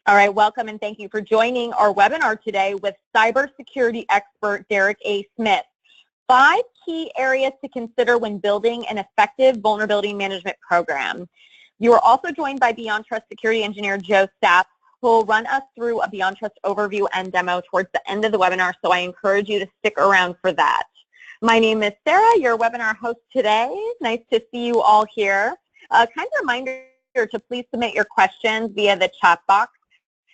All right, welcome and thank you for joining our webinar today with cybersecurity expert Derek A. Smith. 5 key areas to consider when building an effective vulnerability management program. You are also joined by Beyond Trust security engineer Joe Stapp, who will run us through a Beyond Trust overview and demo towards the end of the webinar, so I encourage you to stick around for that. My name is Sarah, your webinar host today. Nice to see you all here. A kind reminder to please submit your questions via the chat box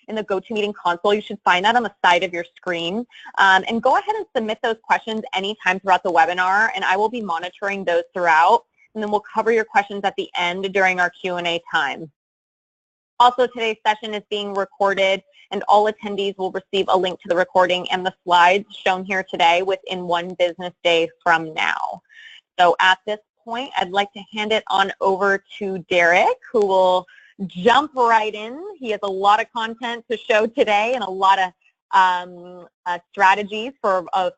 in the GoToMeeting console. You should find that on the side of your screen. And go ahead and submit those questions anytime throughout the webinar, and I will be monitoring those throughout, and then we'll cover your questions at the end during our Q&A time. Also, today's session is being recorded, and all attendees will receive a link to the recording and the slides shown here today within 1 business day from now. So at this point, I'd like to hand it on over to Derek, who will jump right in. He has a lot of content to show today and a lot of strategies for an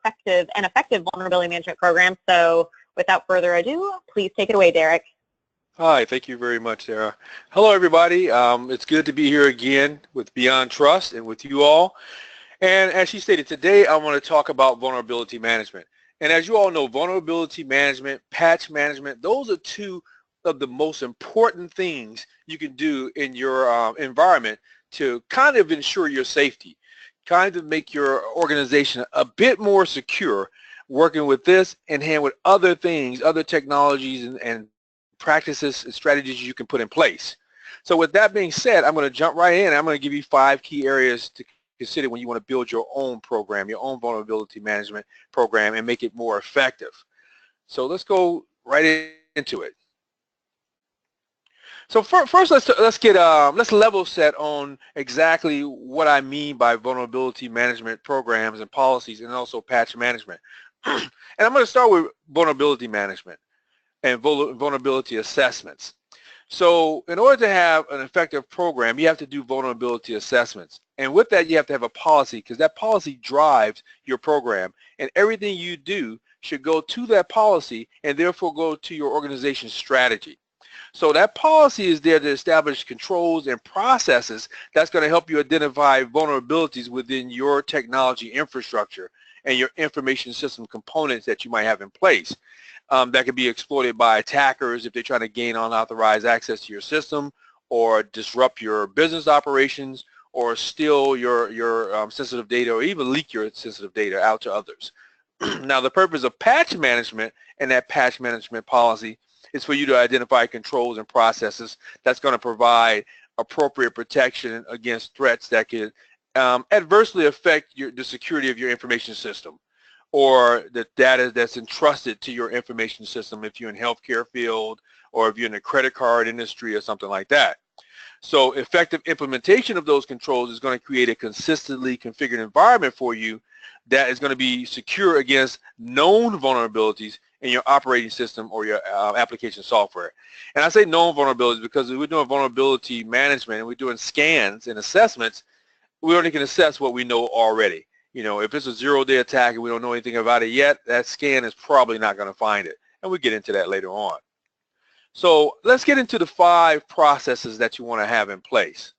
effective vulnerability management program. So without further ado, please take it away, Derek. Hi, thank you very much, Sarah. Hello, everybody. It's good to be here again with Beyond Trust and with you all. And as she stated, today I want to talk about vulnerability management. And as you all know, vulnerability management, patch management, those are 2 of the most important things you can do in your environment to kind of ensure your safety, kind of make your organization a bit more secure, working with this in hand with other things, other technologies and practices and strategies you can put in place. So with that being said, I'm going to jump right in. I'm going to give you 5 key areas to consider when you want to build your own program, your own vulnerability management program, and make it more effective. So let's go right into it. So first, let's level set on exactly what I mean by vulnerability management programs and policies, and also patch management. And I'm going to start with vulnerability management and vulnerability assessments. So in order to have an effective program, you have to do vulnerability assessments. And with that, you have to have a policy, because that policy drives your program. And everything you do should go to that policy and therefore go to your organization's strategy. So that policy is there to establish controls and processes that's going to help you identify vulnerabilities within your technology infrastructure and your information system components that you might have in place. That could be exploited by attackers if they're trying to gain unauthorized access to your system, or disrupt your business operations, or steal your sensitive data, or even leak your sensitive data out to others. Now, the purpose of patch management and that patch management policy is for you to identify controls and processes that's going to provide appropriate protection against threats that could adversely affect the security of your information system, or the data that's entrusted to your information system if you're in healthcare field, or if you're in the credit card industry or something like that. So effective implementation of those controls is going to create a consistently configured environment for you that is going to be secure against known vulnerabilities in your operating system or your application software. And I say known vulnerabilities because if we're doing vulnerability management and we're doing scans and assessments, we only can assess what we know already. You know, if it's a 0-day attack and we don't know anything about it yet, that scan is probably not going to find it. And we'll get into that later on. So let's get into the 5 processes that you want to have in place.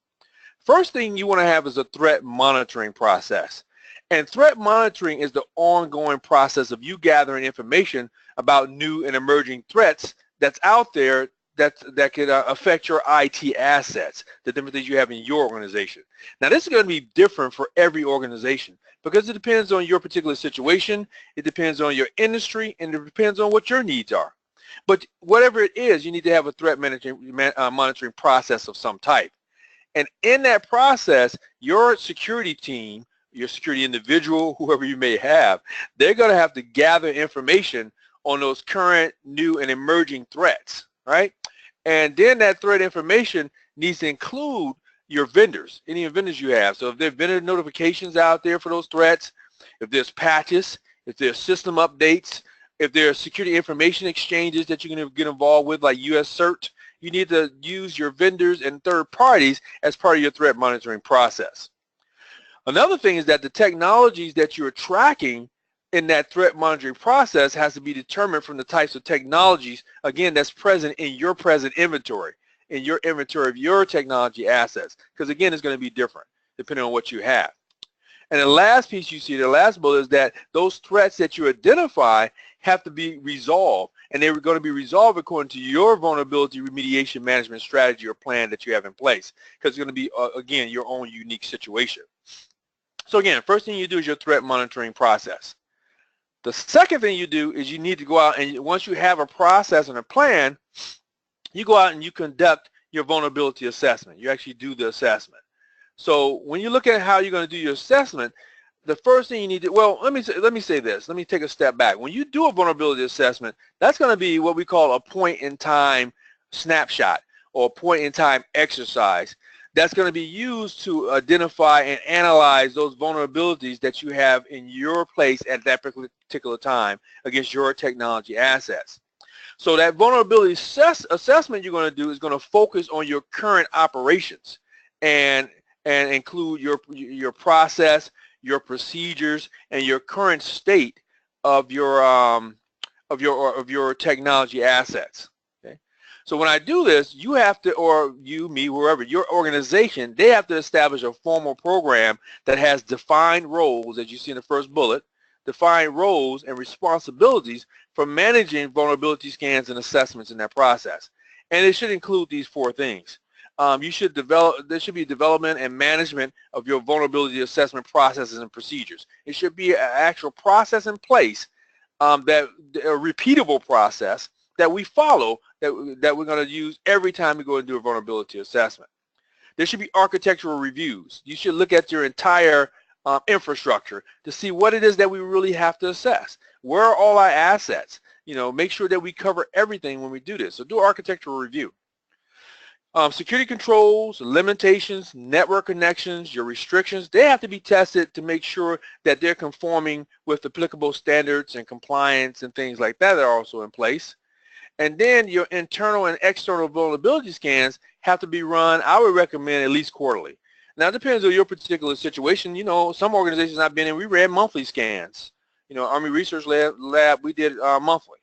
First thing you want to have is a threat monitoring process. And threat monitoring is the ongoing process of you gathering information about new and emerging threats that's out there that could affect your IT assets, the different things you have in your organization. Now, this is going to be different for every organization because it depends on your particular situation, it depends on your industry, and it depends on what your needs are. But whatever it is, you need to have a threat monitoring process of some type. And in that process, your security team, your security individual, whoever you may have, they're going to have to gather information on those current, new, and emerging threats, right? And then that threat information needs to include your vendors, any vendors you have. So if there are vendor notifications out there for those threats, if there's patches, if there's system updates, if there are security information exchanges that you're going to get involved with, like US CERT, you need to use your vendors and third parties as part of your threat monitoring process. Another thing is that the technologies that you're tracking in that threat monitoring process has to be determined from the types of technologies, again, that's present in your present inventory. in your inventory of your technology assets, because again, it's going to be different depending on what you have. And the last piece you see, the last bullet, is that those threats that you identify have to be resolved, and they're going to be resolved according to your vulnerability remediation management strategy or plan that you have in place, because it's going to be, again, your own unique situation. So again, first thing you do is your threat monitoring process. The second thing you do is you need to go out, and once you have a process and a plan, you go out and you conduct your vulnerability assessment. You actually do the assessment. So when you look at how you're going to do your assessment, the first thing you need to, well, let me say this. Let me take a step back. When you do a vulnerability assessment, that's going to be what we call a point-in-time snapshot or a point-in-time exercise that's going to be used to identify and analyze those vulnerabilities that you have in your place at that particular time against your technology assets. So that vulnerability assessment you're going to do is going to focus on your current operations and include your process, your procedures, and your current state of your technology assets. Okay? So when I do this, you have to, or you, me, whoever, your organization, they have to establish a formal program that has defined roles, as you see in the first bullet, defined roles and responsibilities for managing vulnerability scans and assessments in that process. And it should include these four things. There should be development and management of your vulnerability assessment processes and procedures. It should be an actual process in place, a repeatable process that we follow, that we're going to use every time we go and do a vulnerability assessment. There should be architectural reviews. You should look at your entire infrastructure to see what it is that we really have to assess. Where are all our assets? You know, make sure that we cover everything when we do this. So do architectural review. Security controls, limitations, network connections, your restrictions, they have to be tested to make sure that they're conforming with applicable standards and compliance and things like that are also in place. And then your internal and external vulnerability scans have to be run, I would recommend, at least quarterly. Now, it depends on your particular situation. You know, some organizations I've been in, we ran monthly scans. You know, Army Research Lab, we did monthly.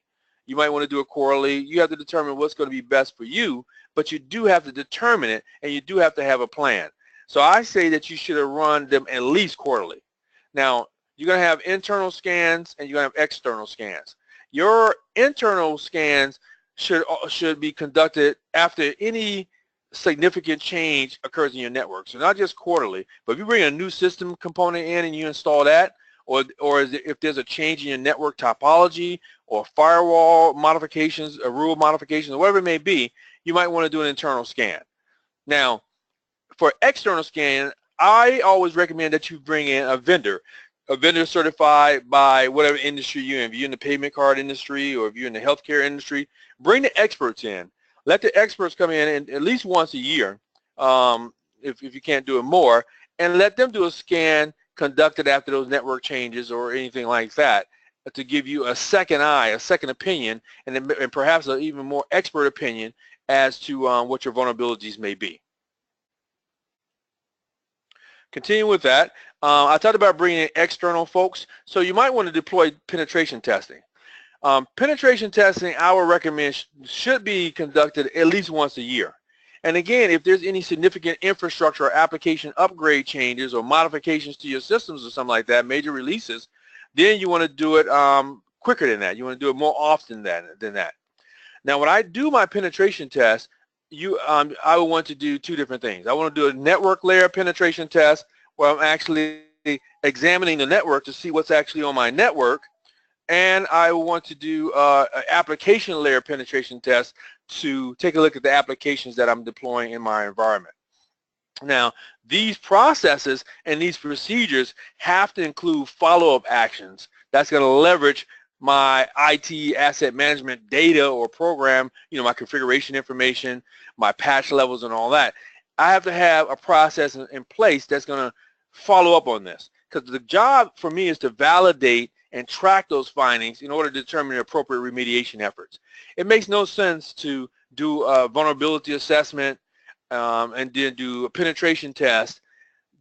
You might want to do it quarterly. You have to determine what's going to be best for you, but you do have to determine it, and you do have to have a plan. So I say that you should have run them at least quarterly. Now, you're going to have internal scans and you're going to have external scans. Your internal scans should be conducted after any significant change occurs in your network. So not just quarterly, but if you bring a new system component in and you install that, or if there's a change in your network topology or firewall modifications, or rule modifications, or whatever it may be, you might want to do an internal scan. Now, for external scan, I always recommend that you bring in a vendor certified by whatever industry you're in. If you're in the payment card industry or if you're in the healthcare industry, bring the experts in. Let the experts come in at least once a year, if you can't do it more, and let them do a scan conducted after those network changes or anything like that, to give you a second eye, a second opinion, and perhaps an even more expert opinion as to what your vulnerabilities may be. Continue with that. I talked about bringing in external folks, so you might want to deploy penetration testing. Penetration testing, I would recommend, should be conducted at least once a year. And again, if there's any significant infrastructure or application upgrade changes or modifications to your systems or something like that, major releases, then you want to do it quicker than that. You want to do it more often than that. Now, when I do my penetration test, I would want to do two different things. I want to do a network layer penetration test where I'm actually examining the network to see what's actually on my network, and I want to do an application layer penetration test to take a look at the applications that I'm deploying in my environment. Now, these processes and these procedures have to include follow-up actions that's going to leverage my IT asset management data or program, you know, my configuration information, my patch levels and all that. I have to have a process in place that's going to follow up on this, because the job for me is to validate and track those findings in order to determine the appropriate remediation efforts. It makes no sense to do a vulnerability assessment and then do a penetration test,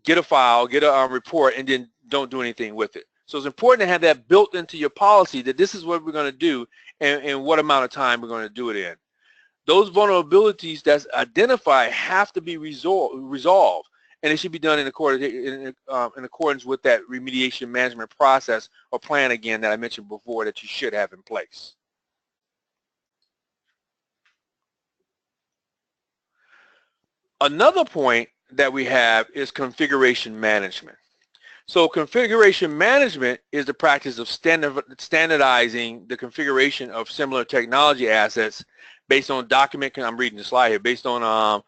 get a file, get a report, and then don't do anything with it. So it's important to have that built into your policy, that this is what we're going to do and what amount of time we're going to do it in. those vulnerabilities that's identified have to be resolved, and it should be done in accordance with that remediation management process or plan, again, that I mentioned before that you should have in place. Another point that we have is configuration management. So configuration management is the practice of standardizing the configuration of similar technology assets based on I'm reading the slide here, based on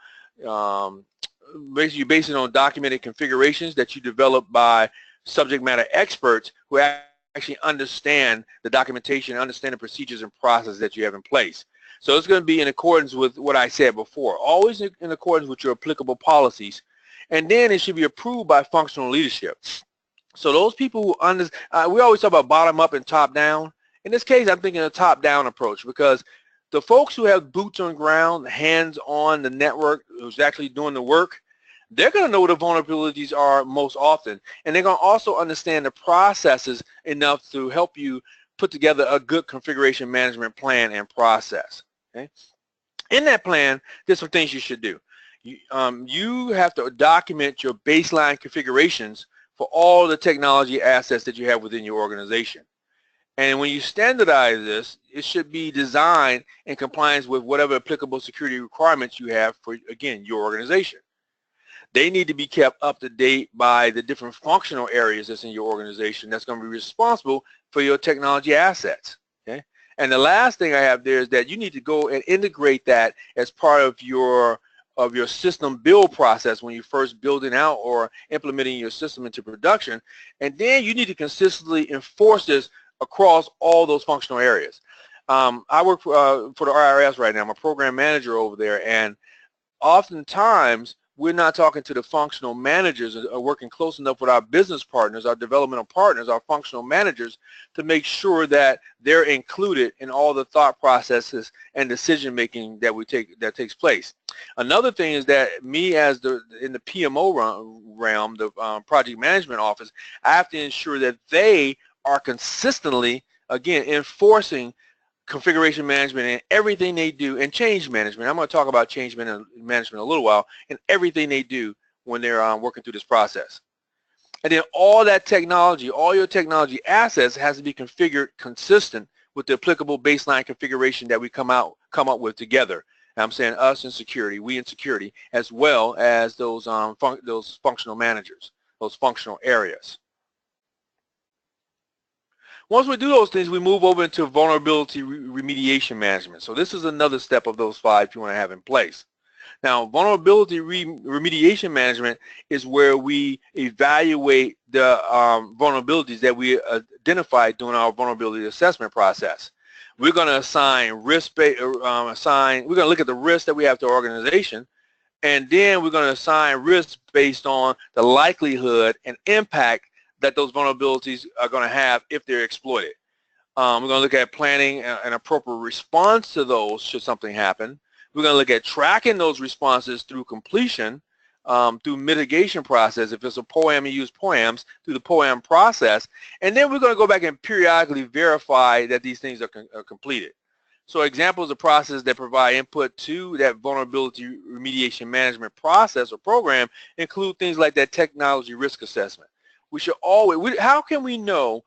basically based on documented configurations that you develop by subject matter experts who actually understand the documentation, understand the procedures and processes that you have in place. So it's going to be in accordance with what I said before, always in accordance with your applicable policies, and then it should be approved by functional leadership. So those people who we always talk about bottom up and top down. In this case, I'm thinking a top down approach, because the folks who have boots on ground, hands on the network, who's actually doing the work, they're going to know what the vulnerabilities are most often, and they're going to also understand the processes enough to help you put together a good configuration management plan and process. Okay? In that plan, there's some things you should do. You have to document your baseline configurations for all the technology assets that you have within your organization. And when you standardize this, it should be designed in compliance with whatever applicable security requirements you have for, again, your organization. They need to be kept up to date by the different functional areas that's in your organization that's going to be responsible for your technology assets. Okay? And the last thing I have there is that you need to go and integrate that as part of your system build process when you're first building out or implementing your system into production. And then you need to consistently enforce this across all those functional areas. I work for the IRS right now. I'm a program manager over there, and oftentimes we're not talking to the functional managers or working close enough with our business partners, our developmental partners, our functional managers, to make sure that they're included in all the thought processes and decision making that takes place. Another thing is that me, as in the PMO realm, the project management office, I have to ensure that they are consistently, again, enforcing configuration management in everything they do, and change management. I'm going to talk about change management in a little while, in everything they do when they're working through this process. And then all that technology, all your technology assets has to be configured consistent with the applicable baseline configuration that we come up with together. And I'm saying us in security, we in security, as well as those functional managers, those functional areas. Once we do those things, we move over into vulnerability remediation management. So this is another step of those 5 you want to have in place. Now, vulnerability remediation management is where we evaluate the vulnerabilities that we identified during our vulnerability assessment process. We're going to assign we're going to look at the risks that we have to our organization, and then we're going to assign risks based on the likelihood and impact that those vulnerabilities are going to have if they're exploited. We're going to look at planning an appropriate response to those should something happen. We're going to look at tracking those responses through completion, through mitigation process. If it's a POAM, you use POAMs through the POAM process. And then we're going to go back and periodically verify that these things are completed. So examples of processes that provide input to that vulnerability remediation management process or program include things like that technology risk assessment. We should always, how can we know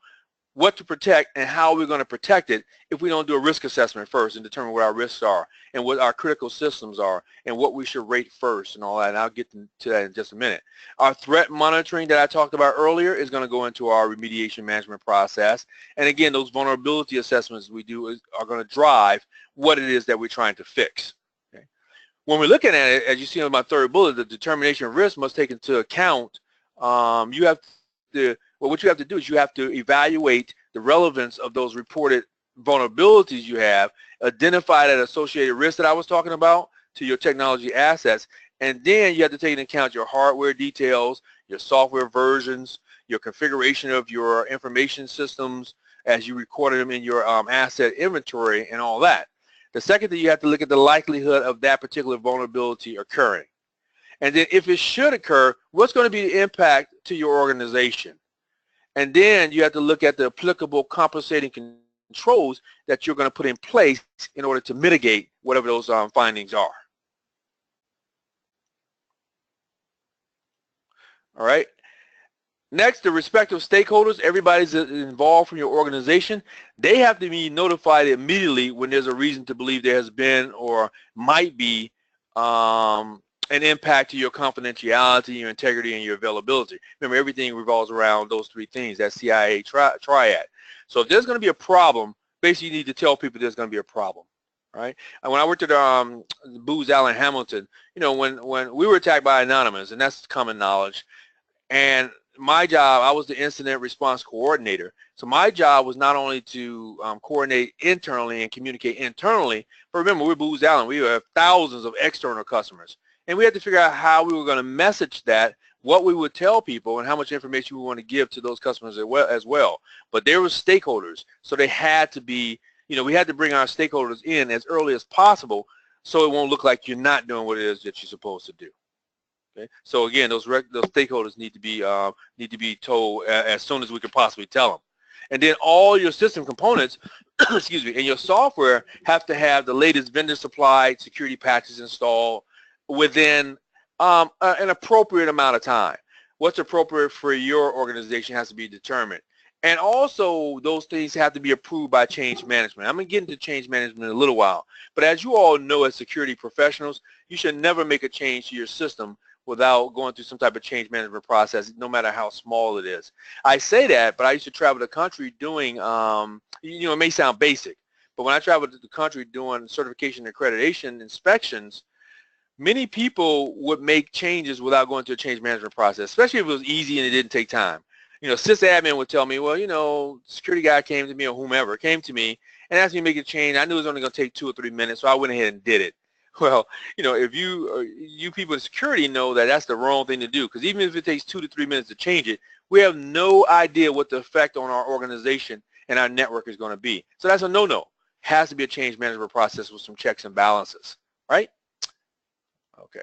what to protect and how we're going to protect it if we don't do a risk assessment first and determine what our risks are and what our critical systems are and what we should rate first and all that? And I'll get to that in just a minute. Our threat monitoring that I talked about earlier is going to go into our remediation management process. And again, those vulnerability assessments we do are going to drive what it is that we're trying to fix. Okay? When we're looking at it, as you see on my third bullet, the determination of risk must take into account, what you have to do is you have to evaluate the relevance of those reported vulnerabilities you have, identify that associated risk that I was talking about to your technology assets, and then you have to take into account your hardware details, your software versions, your configuration of your information systems as you recorded them in your asset inventory and all that. The second thing, you have to look at the likelihood of that particular vulnerability occurring. And then if it should occur, what's going to be the impact to your organization? And then you have to look at the applicable compensating controls that you're going to put in place in order to mitigate whatever those findings are. All right. Next, the respective stakeholders, everybody's involved from your organization, they have to be notified immediately when there's a reason to believe there has been or might be an impact to your confidentiality, your integrity, and your availability. Remember, everything revolves around those three things, that CIA triad. So if there's going to be a problem, basically you need to tell people there's going to be a problem. Right? And when I worked at Booz Allen Hamilton, you know, when we were attacked by Anonymous, and that's common knowledge, and my job, I was the incident response coordinator. So my job was not only to coordinate internally and communicate internally, but remember, we're Booz Allen. We have thousands of external customers. And we had to figure out how we were going to message that, what we would tell people, and how much information we want to give to those customers as well. But there were stakeholders, so they had to be, you know, we had to bring our stakeholders in as early as possible so it won't look like you're not doing what it is that you're supposed to do. Okay? So again, those stakeholders need to be told as soon as we can possibly tell them. And then all your system components, excuse me, and your software have to have the latest vendor supplied security patches installed within an appropriate amount of time. What's appropriate for your organization has to be determined. And also, those things have to be approved by change management. I'm going to get into change management in a little while. But as you all know, as security professionals, you should never make a change to your system without going through some type of change management process, no matter how small it is. I say that, but I used to travel the country doing, you know, it may sound basic, but when I traveled to the country doing certification and accreditation inspections, many people would make changes without going through a change management process, especially if it was easy and it didn't take time. You know, sysadmin would tell me, well, you know, security guy came to me or whomever came to me and asked me to make a change. I knew it was only going to take 2 or 3 minutes, so I went ahead and did it. Well, you know, if you people in security know that that's the wrong thing to do, because even if it takes 2 to 3 minutes to change it, we have no idea what the effect on our organization and our network is going to be. So that's a no-no. Has to be a change management process with some checks and balances, right? Okay.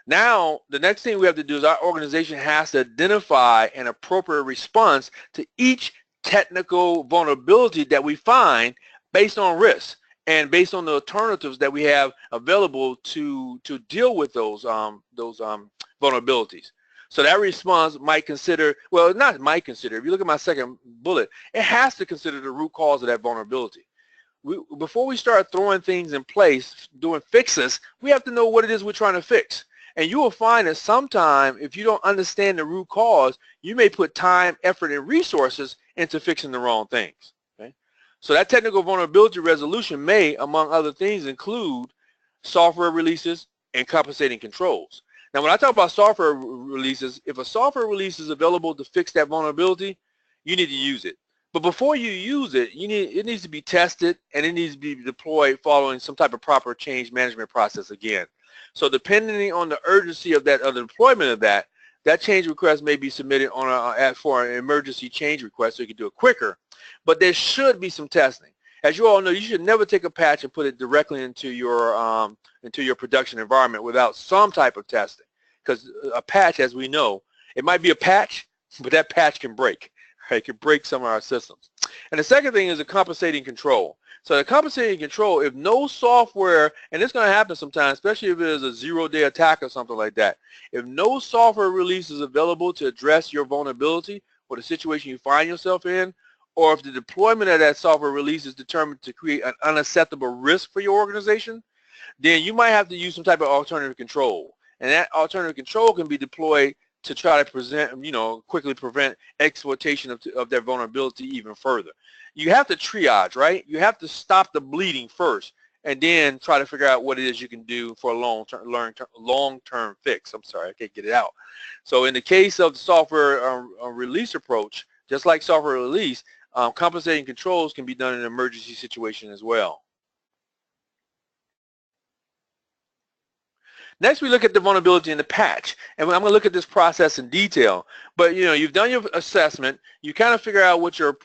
Now, the next thing we have to do is our organization has to identify an appropriate response to each technical vulnerability that we find based on risk and based on the alternatives that we have available to deal with those vulnerabilities. So that response might consider, well, not might consider, if you look at my second bullet, it has to consider the root cause of that vulnerability. Before we start throwing things in place, doing fixes, we have to know what it is we're trying to fix. And you will find that sometime, if you don't understand the root cause, you may put time, effort, and resources into fixing the wrong things. Okay? So that technical vulnerability resolution may, among other things, include software releases and compensating controls. Now, when I talk about software releases, if a software release is available to fix that vulnerability, you need to use it. But before you use it, it needs to be tested and it needs to be deployed following some type of proper change management process again. So depending on the urgency of that, of the deployment of that change request may be submitted on for an emergency change request so you can do it quicker. But there should be some testing. As you all know, you should never take a patch and put it directly into your production environment without some type of testing. Because a patch, as we know, it might be a patch, but that patch can break. Right? It can break some of our systems. And the second thing is a compensating control. So the compensating control, if no software, and it's going to happen sometimes, especially if it is a zero-day attack or something like that, if no software release is available to address your vulnerability or the situation you find yourself in, or if the deployment of that software release is determined to create an unacceptable risk for your organization, then you might have to use some type of alternative control. And that alternative control can be deployed to try to quickly prevent exploitation of their vulnerability even further. You have to triage, right? You have to stop the bleeding first and then try to figure out what it is you can do for a long-term fix. I'm sorry, I can't get it out. So in the case of the software release approach, just like software release, compensating controls can be done in an emergency situation as well. Next, we look at the vulnerability in the patch, and I'm going to look at this process in detail. But you've done your assessment. You kind of figure out what your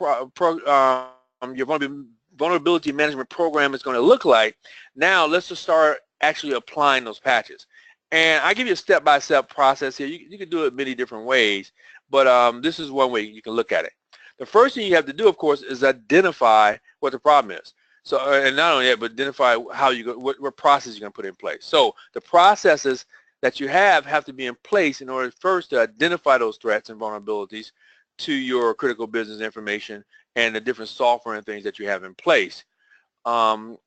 vulnerability management program is going to look like. Now, let's just start actually applying those patches. And I give you a step-by-step process here. You can do it many different ways, but this is one way you can look at it. The first thing you have to do, of course, is identify what the problem is. So, and not only that, but identify how you go, what process you're going to put in place. So the processes that you have to be in place in order first to identify those threats and vulnerabilities to your critical business information and the different software and things that you have in place. And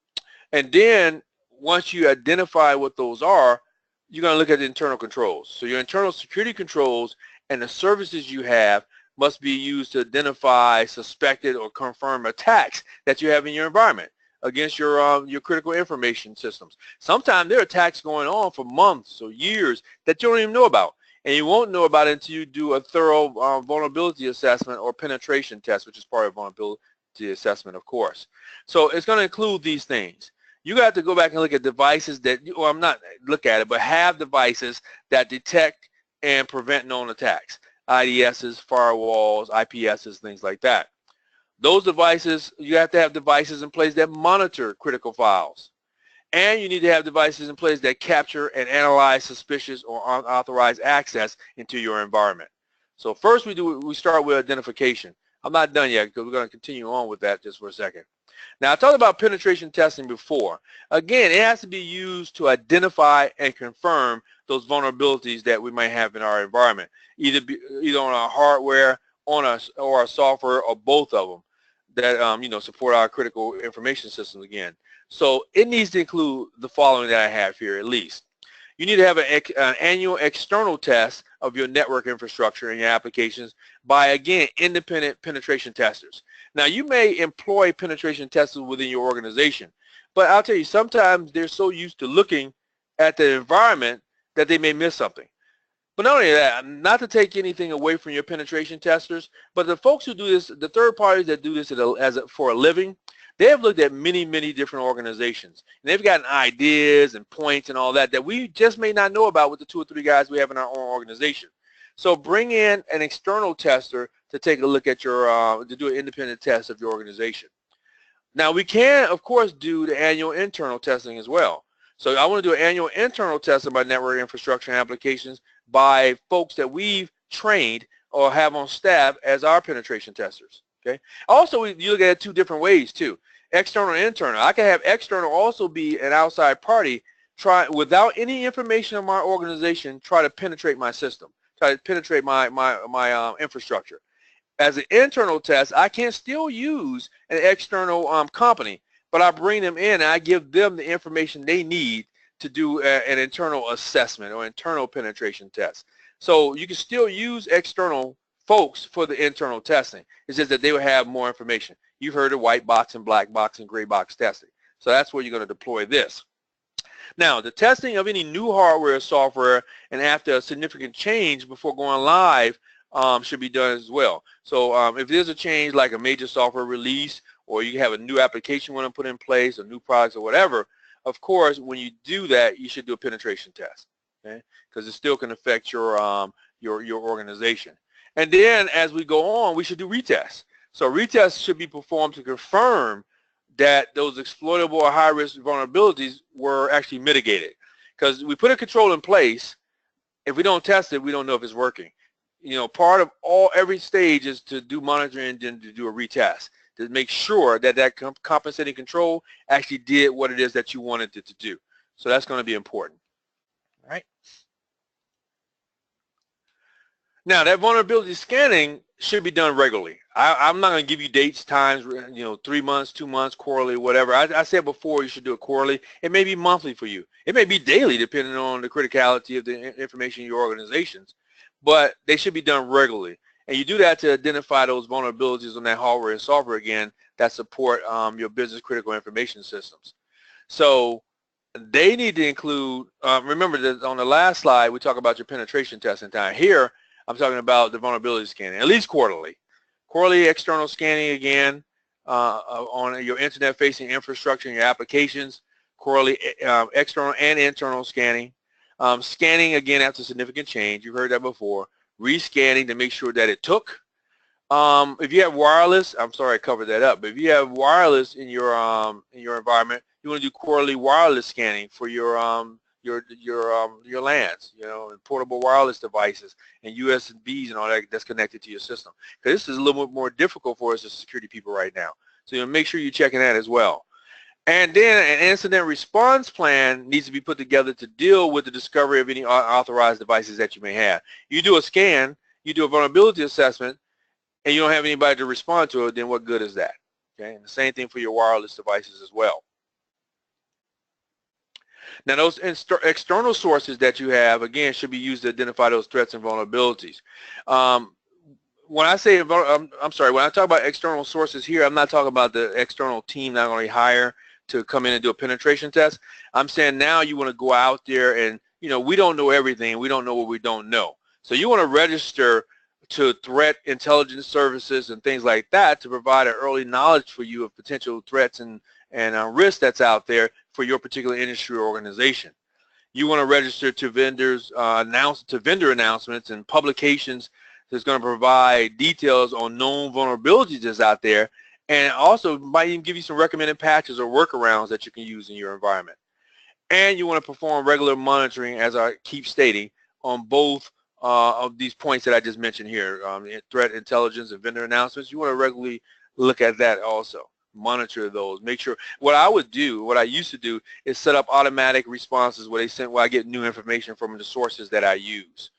then once you identify what those are, you're going to look at the internal controls. So your internal security controls and the services you have must be used to identify suspected or confirmed attacks that you have in your environment against your critical information systems. Sometimes there are attacks going on for months or years that you don't even know about, and you won't know about it until you do a thorough vulnerability assessment or penetration test, which is part of vulnerability assessment, of course. So it's going to include these things. You got to go back and look at devices that, well, I'm not look at it, but have devices that detect and prevent known attacks. IDSs, firewalls, IPSs, things like that. Those devices, you have to have devices in place that monitor critical files. And you need to have devices in place that capture and analyze suspicious or unauthorized access into your environment. So first we start with identification. I'm not done yet because we're going to continue on with that just for a second. Now, I talked about penetration testing before. Again, it has to be used to identify and confirm those vulnerabilities that we might have in our environment, either on our hardware, or our software, or both of them that support our critical information systems again. So it needs to include the following that I have here at least. You need to have an annual external test of your network infrastructure and your applications by, again, independent penetration testers. Now, you may employ penetration testers within your organization, but I'll tell you, sometimes they're so used to looking at the environment that they may miss something. But not only that, not to take anything away from your penetration testers, but the folks who do this, the third parties that do this for a living, they have looked at many, many different organizations. And they've gotten ideas and points and all that that we just may not know about with the 2 or 3 guys we have in our own organization. So bring in an external tester to take a look at your, to do an independent test of your organization. Now we can, of course, do the annual internal testing as well. So I want to do an annual internal test of my network infrastructure and applications by folks that we've trained or have on staff as our penetration testers. Okay. Also, you look at it 2 different ways too. External and internal. I can have external also be an outside party without any information on my organization, try to penetrate my system, try to penetrate my infrastructure. As an internal test, I can still use an external company, but I bring them in and I give them the information they need to do an internal assessment or internal penetration test. So you can still use external folks for the internal testing. It's just that they will have more information. You've heard of white box and black box and gray box testing. So that's where you're going to deploy this. Now, the testing of any new hardware or software and after a significant change before going live should be done as well. So if there's a change like a major software release, or you have a new application you want to put in place, or new products or whatever, of course, when you do that, you should do a penetration test, okay? Because it still can affect your organization. And then as we go on, we should do retests. So retests should be performed to confirm that those exploitable or high-risk vulnerabilities were actually mitigated. Because we put a control in place, if we don't test it, we don't know if it's working. Part of every stage is to do monitoring and then to do a retest to make sure that that compensating control actually did what it is that you wanted it to do. So that's going to be important. All right. Now, that vulnerability scanning should be done regularly. I'm not going to give you dates, times, 3 months, 2 months, quarterly, whatever. I said before you should do it quarterly. It may be monthly for you. It may be daily depending on the criticality of the information in your organizations, but they should be done regularly. And you do that to identify those vulnerabilities on that hardware and software, again, that support your business critical information systems. So they need to include, remember that on the last slide, we talk about your penetration testing time. Here, I'm talking about the vulnerability scanning, at least quarterly. Quarterly external scanning again on your internet-facing infrastructure and your applications. Quarterly external and internal scanning. Scanning again after significant change. You've heard that before. Rescanning to make sure that it took. If you have wireless, I'm sorry I covered that up, but if you have wireless in your environment, you want to do quarterly wireless scanning for your your LANs, and portable wireless devices and USBs and all that that's connected to your system. Because this is a little bit more difficult for us as security people right now. So make sure you're checking that as well. And then an incident response plan needs to be put together to deal with the discovery of any unauthorized devices that you may have. You do a scan, you do a vulnerability assessment, and you don't have anybody to respond to it, then what good is that? Okay, and the same thing for your wireless devices as well. Now, those external sources that you have, again, should be used to identify those threats and vulnerabilities. When I say, I'm sorry, when I talk about external sources here, I'm not talking about the external team that I'm going to hire to come in and do a penetration test. I'm saying now you want to go out there and, we don't know everything. We don't know what we don't know. So you want to register to threat intelligence services and things like that to provide an early knowledge for you of potential threats and risks that's out there for your particular industry or organization. You want to register to vendor announcements and publications that's going to provide details on known vulnerabilities that's out there, and also might even give you some recommended patches or workarounds that you can use in your environment. And you want to perform regular monitoring, as I keep stating, on both of these points that I just mentioned here, threat intelligence and vendor announcements. You want to regularly look at that also. Monitor those. Make sure. What I used to do is set up automatic responses where I get new information from the sources that I use.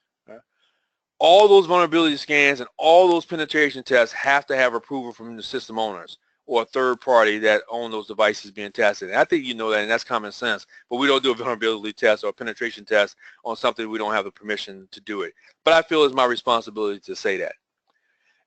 All those vulnerability scans and all those penetration tests have to have approval from the system owners or a third party that own those devices being tested. And I think you know that, and that's common sense. But we don't do a vulnerability test or a penetration test on something we don't have the permission to do it. But I feel it's my responsibility to say that.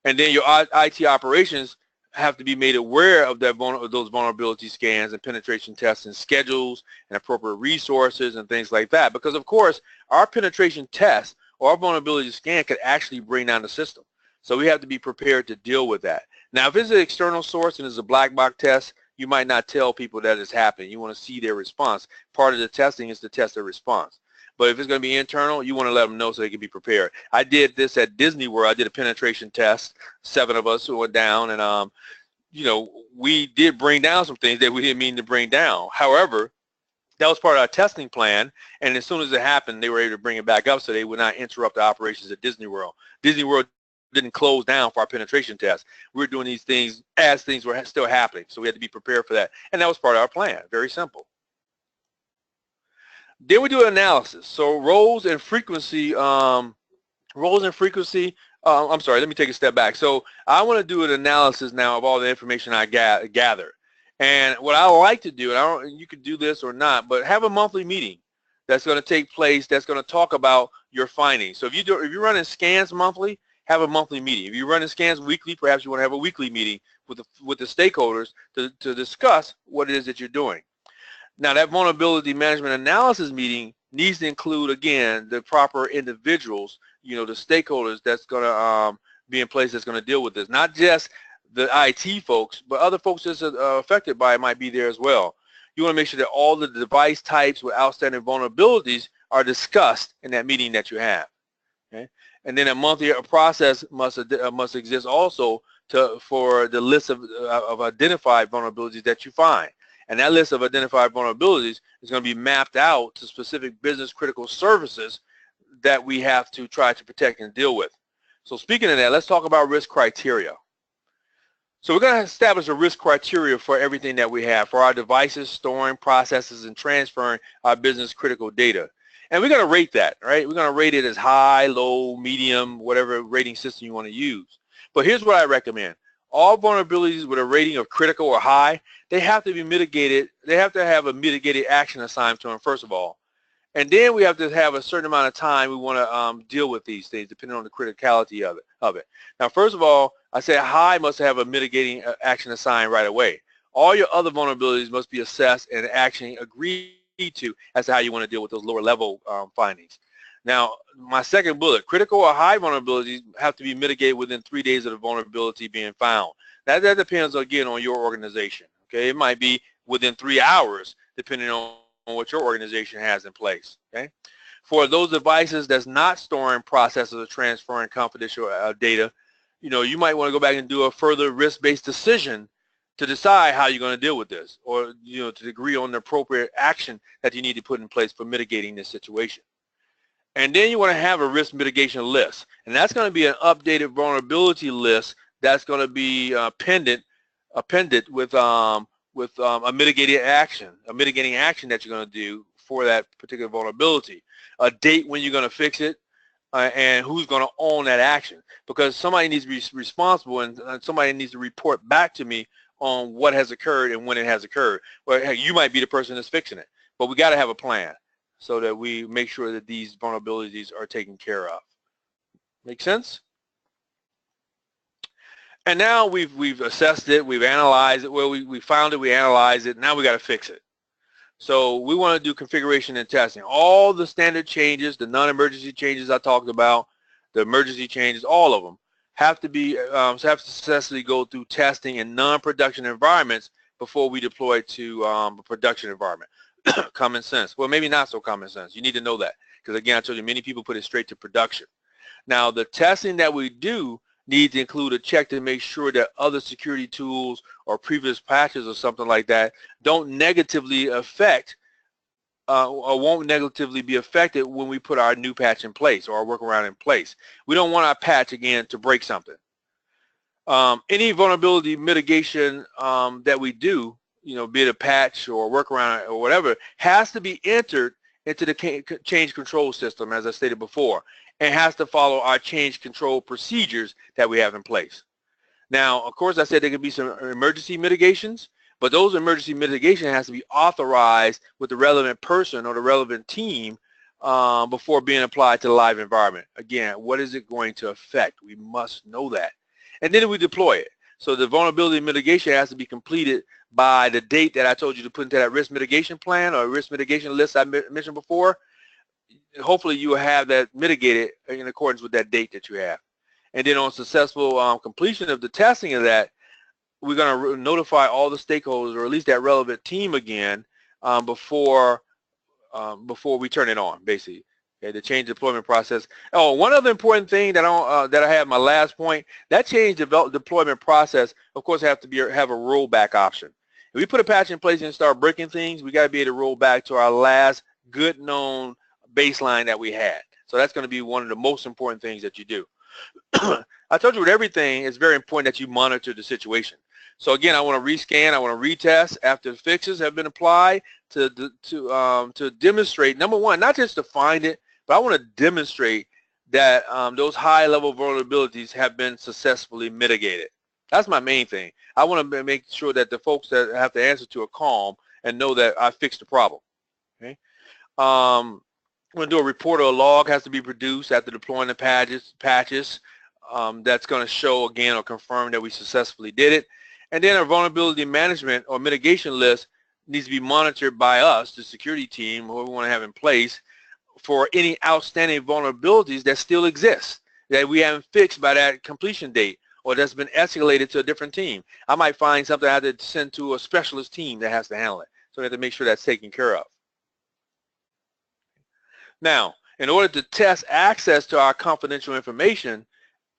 And then your IT operations have to be made aware of those vulnerability scans and penetration tests and schedules and appropriate resources and things like that. Because, of course, our penetration test or our vulnerability scan could actually bring down the system. So we have to be prepared to deal with that. Now, if it's an external source and it's a black box test, you might not tell people that it's happening. You want to see their response. Part of the testing is to test their response. But if it's going to be internal, you want to let them know so they can be prepared. I did this at Disney World. I did a penetration test, 7 of us who went down, and we did bring down some things that we didn't mean to bring down. However, that was part of our testing plan, and as soon as it happened, they were able to bring it back up so they would not interrupt the operations at Disney World. Disney World didn't close down for our penetration test. We were doing these things as things were still happening, so we had to be prepared for that, and that was part of our plan. Very simple. Then we do an analysis. So roles and frequency. I'm sorry, let me take a step back. So I want to do an analysis now of all the information I gathered. And what I like to do, and you could do this or not, but have a monthly meeting that's going to take place that's going to talk about your findings. So if you're running scans monthly, have a monthly meeting. If you're running scans weekly, perhaps you want to have a weekly meeting with the stakeholders to discuss what it is that you're doing. Now, that vulnerability management analysis meeting needs to include, again, the proper individuals, the stakeholders that's going to be in place that's going to deal with this. Not just the IT folks, but other folks that's affected by it might be there as well. You want to make sure that all the device types with outstanding vulnerabilities are discussed in that meeting that you have. Okay? And then a monthly process must exist also for the list of identified vulnerabilities that you find. And that list of identified vulnerabilities is going to be mapped out to specific business critical services that we have to try to protect and deal with. So speaking of that, let's talk about risk criteria. So we're going to establish a risk criteria for everything that we have, for our devices, storing, processes, and transferring our business critical data. And we're going to rate that, right? We're going to rate it as high, low, medium, whatever rating system you want to use. But here's what I recommend. All vulnerabilities with a rating of critical or high, they have to be mitigated. They have to have a mitigated action assigned to them, first of all. And then we have to have a certain amount of time we want to deal with these things, depending on the criticality of it. Now, first of all, I said high must have a mitigating action assigned right away. All your other vulnerabilities must be assessed and action agreed to as to how you want to deal with those lower level findings. Now, my second bullet, critical or high vulnerabilities have to be mitigated within 3 days of the vulnerability being found. That depends, again, on your organization. Okay, it might be within 3 hours, depending on what your organization has in place. Okay, for those devices that's not storing, processing, or transferring confidential data, you might want to go back and do a further risk-based decision to decide how you're going to deal with this, or to agree on the appropriate action that you need to put in place for mitigating this situation. And then you want to have a risk mitigation list, and that's going to be an updated vulnerability list that's going to be appended with a mitigating action that you're going to do for that particular vulnerability, a date when you're going to fix it, and who's going to own that action, because somebody needs to be responsible, and somebody needs to report back to me on what has occurred and when it has occurred. Well, hey, you might be the person that's fixing it, but we got to have a plan so that we make sure that these vulnerabilities are taken care of. Make sense? And now we've assessed it, we've analyzed it. Well, we found it, we analyzed it. Now we got to fix it. So we want to do configuration and testing. All the standard changes, the non-emergency changes I talked about, the emergency changes, all of them have to be have to successfully go through testing in non-production environments before we deploy to a production environment. Common sense. Well, maybe not so common sense. You need to know that, because again, I told you many people put it straight to production. Now, the testing that we do needs to include a check to make sure that other security tools or previous patches or something like that don't negatively affect or won't negatively be affected when we put our new patch in place or our workaround in place. We don't want our patch, again, to break something. Any vulnerability mitigation that we do, be it a patch or a workaround or whatever, has to be entered into the change control system, as I stated before, and has to follow our change control procedures that we have in place. Now, of course, I said there could be some emergency mitigations, but those emergency mitigation has to be authorized with the relevant person or the relevant team before being applied to the live environment. Again, what is it going to affect? We must know that. And then we deploy it. So the vulnerability mitigation has to be completed by the date that I told you to put into that risk mitigation plan or risk mitigation list I mentioned before. Hopefully you will have that mitigated in accordance with that date that you have. And then on successful completion of the testing of that, we're going to notify all the stakeholders, or at least that relevant team again, before we turn it on, basically. Okay, the change deployment process. Oh, one other important thing that I have, my last point, that change deployment process, of course, have a rollback option. If we put a patch in place and start breaking things, we got to be able to roll back to our last good known baseline that we had. So that's going to be one of the most important things that you do. I told you with everything, it's very important that you monitor the situation. So again, I want to rescan, I want to retest after the fixes have been applied to demonstrate, number one, not just to find it, but I want to demonstrate that those high-level vulnerabilities have been successfully mitigated. That's my main thing. I want to make sure that the folks that have to answer to are calm and know that I fixed the problem. Okay. I'm going to do a report or a log has to be produced after deploying the patches. That's going to show again or confirm that we successfully did it. And then a vulnerability management or mitigation list needs to be monitored by us, the security team, who we want to have in place, for any outstanding vulnerabilities that still exist, that we haven't fixed by that completion date, or that's been escalated to a different team. I might find something I have to send to a specialist team that has to handle it. So we have to make sure that's taken care of. Now, in order to test access to our confidential information,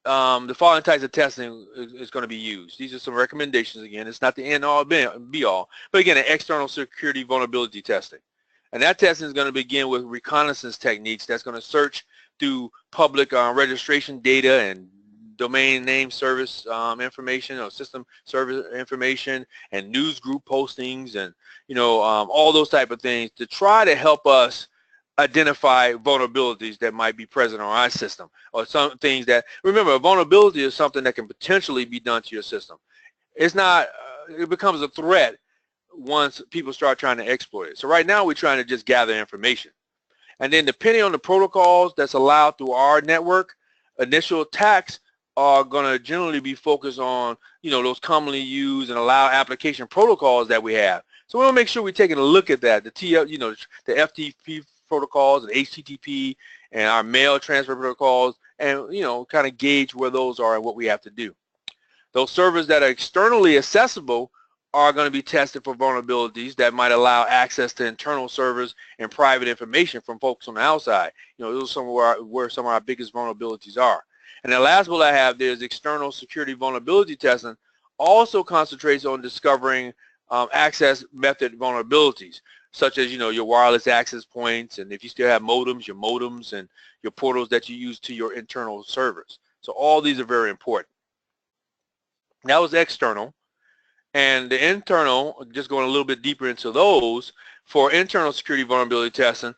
the following types of testing is going to be used. These are some recommendations. Again, it's not the end all be all, but again, an external security vulnerability testing. And that testing is going to begin with reconnaissance techniques. That's going to search through public registration data and domain name service information or system service information and news group postings and all those type of things to try to help us identify vulnerabilities that might be present on our system, or some things that, remember, a vulnerability is something that can potentially be done to your system. It's not, it becomes a threat once people start trying to exploit it. So right now we're trying to just gather information. And then depending on the protocols that's allowed through our network, initial attacks are going to generally be focused on, those commonly used and allowed application protocols that we have. So we want to make sure we're taking a look at that, the FTP protocols and HTTP and our mail transfer protocols, and kind of gauge where those are and what we have to do. Those servers that are externally accessible are going to be tested for vulnerabilities that might allow access to internal servers and private information from folks on the outside. Those are where some of our biggest vulnerabilities are. And the last bullet I have there is external security vulnerability testing also concentrates on discovering access method vulnerabilities, such as, your wireless access points, and if you still have modems, your modems and your portals that you use to your internal servers. So all these are very important. That was external. And the internal, just going a little bit deeper into those, for internal security vulnerability testing,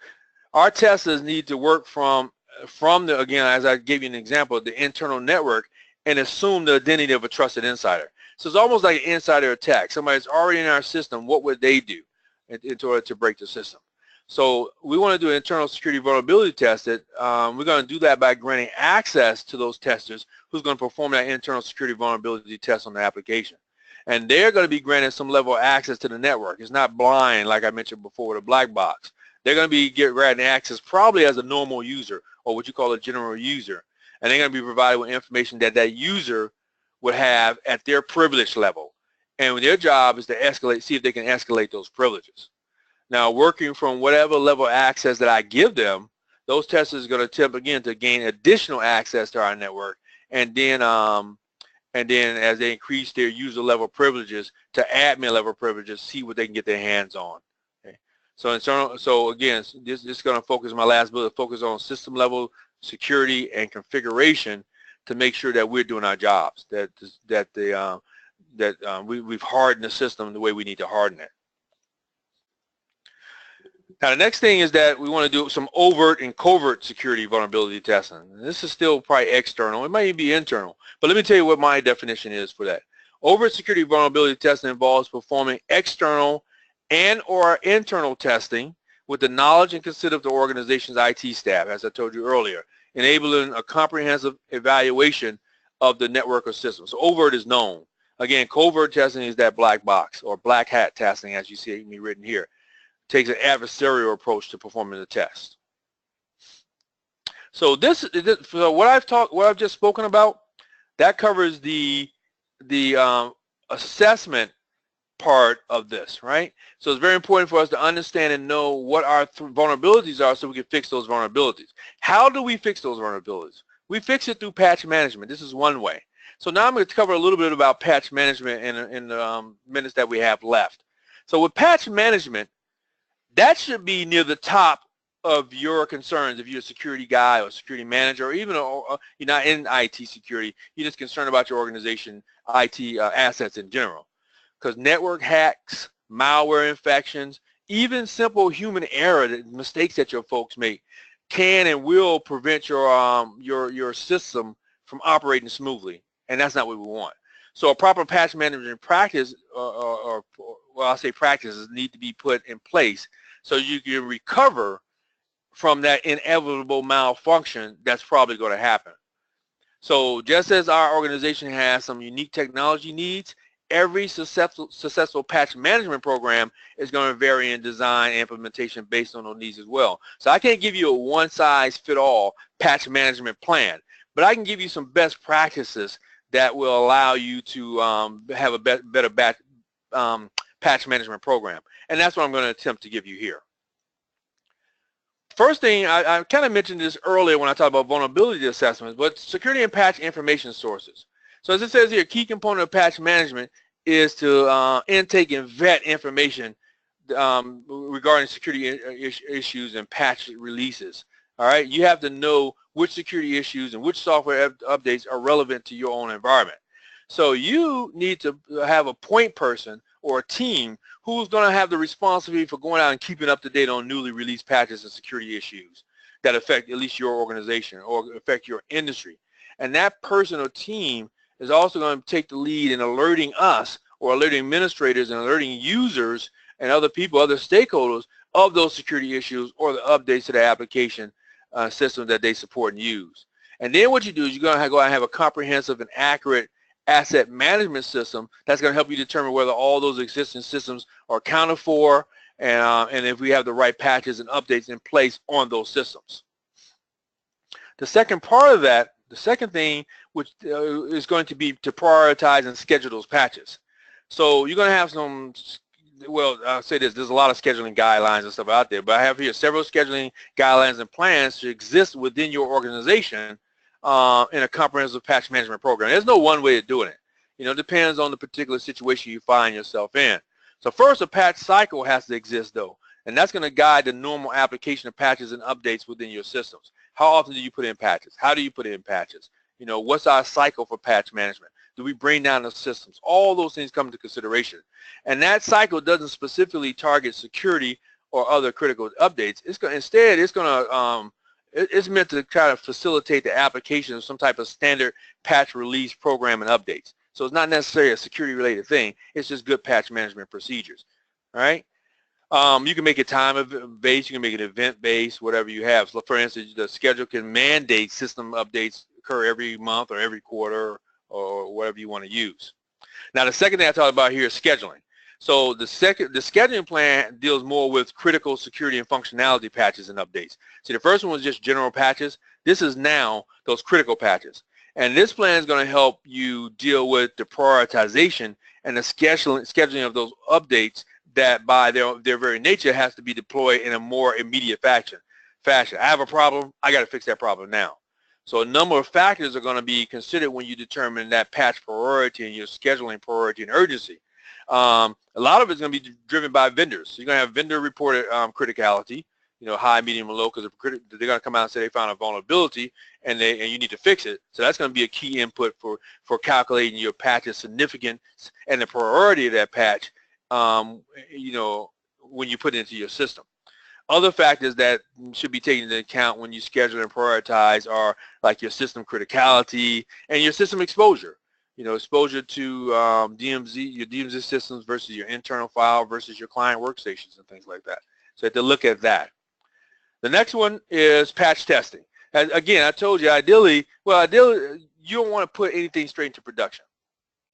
our testers need to work from the, again, as I gave you an example, the internal network, and assume the identity of a trusted insider. So it's almost like an insider attack. Somebody's already in our system, what would they do in order to break the system? So we want to do an internal security vulnerability test. We're going to do that by granting access to those testers who's going to perform that internal security vulnerability test on the application. And they're going to be granted some level of access to the network. It's not blind, like I mentioned before, with a black box. They're going to be granted access probably as a normal user, or what you call a general user. And they're going to be provided with information that that user would have at their privilege level. And their job is to escalate, see if they can escalate those privileges. Now, working from whatever level of access that I give them, those testers are going to attempt again to gain additional access to our network, and then as they increase their user level privileges to admin level privileges, see what they can get their hands on. Okay. So again, this is going to focus, my last bullet, focus on system level security and configuration to make sure that we're doing our jobs, we've hardened the system the way we need to harden it. Now, the next thing is that we want to do some overt and covert security vulnerability testing. This is still probably external. It might even be internal. But let me tell you what my definition is for that. Overt security vulnerability testing involves performing external and or internal testing with the knowledge and consent of the organization's IT staff, as I told you earlier, enabling a comprehensive evaluation of the network or system. So overt is known. Again, covert testing is that black box or black hat testing, as you see me written here. Takes an adversarial approach to performing the test. So so what I've just spoken about, that covers the assessment part of this, right? So it's very important for us to understand and know what our vulnerabilities are so we can fix those vulnerabilities. How do we fix those vulnerabilities? We fix it through patch management. This is one way. So now I'm going to cover a little bit about patch management in the minutes that we have left. So with patch management, that should be near the top of your concerns if you're a security guy or a security manager, or even you're not in IT security, you're just concerned about your organization IT assets in general. Because network hacks, malware infections, even simple human error, mistakes that your folks make, can and will prevent your system from operating smoothly, and that's not what we want. So a proper patch management practice, well, I'll say practices need to be put in place so you can recover from that inevitable malfunction that's probably going to happen. So just as our organization has some unique technology needs, every successful patch management program is going to vary in design and implementation based on those needs as well. So I can't give you a one-size-fit-all patch management plan, but I can give you some best practices that will allow you to have a better patch management program. And that's what I'm going to attempt to give you here. First thing, I kind of mentioned this earlier when I talked about vulnerability assessments, but security and patch information sources. So as it says here, a key component of patch management is to intake and vet information regarding security issues and patch releases. All right, you have to know which security issues and which software updates are relevant to your own environment. So you need to have a point person or a team who's going to have the responsibility for going out and keeping up to date on newly released patches and security issues that affect at least your organization or affect your industry. And that person or team is also going to take the lead in alerting us or alerting administrators and alerting users and other people, other stakeholders of those security issues or the updates to the application system that they support and use. And then what you do is you're going to go out and have a comprehensive and accurate asset management system that's going to help you determine whether all those existing systems are accounted for and if we have the right patches and updates in place on those systems. The second part of that, the second thing, which is going to be to prioritize and schedule those patches. So you're going to have some, well, I'll say this, there's a lot of scheduling guidelines and stuff out there, but I have here several scheduling guidelines and plans to exist within your organization in a comprehensive patch management program. There's no one way of doing it. You know, it depends on the particular situation you find yourself in. So first, a patch cycle has to exist though, and that's going to guide the normal application of patches and updates within your systems. How often do you put in patches? How do you put in patches? You know, what's our cycle for patch management? Do we bring down the systems? All those things come into consideration. And that cycle doesn't specifically target security or other critical updates. Instead, it's meant to try to facilitate the application of some type of standard patch release program and updates. So it's not necessarily a security-related thing. It's just good patch management procedures. All right. You can make it time-based. You can make it event-based, whatever you have. So, for instance, the schedule can mandate system updates occur every month or every quarter or whatever you want to use. Now, the second thing I talked about here is scheduling. So the scheduling plan deals more with critical security and functionality patches and updates. See, the first one was just general patches. This is now those critical patches. And this plan is going to help you deal with the prioritization and the scheduling of those updates that by their very nature has to be deployed in a more immediate fashion. I have a problem, I got to fix that problem now. So a number of factors are going to be considered when you determine that patch priority and your scheduling priority and urgency. A lot of it's going to be driven by vendors. So you're going to have vendor reported criticality, you know, high, medium, and low, because they're going to come out and say they found a vulnerability and you need to fix it. So that's going to be a key input for calculating your patch's significance and the priority of that patch, you know, when you put it into your system. Other factors that should be taken into account when you schedule and prioritize are like your system criticality and your system exposure. You know, exposure to your DMZ systems versus your internal file versus your client workstations and things like that. So you have to look at that. The next one is patch testing. And again, I told you ideally you don't want to put anything straight into production.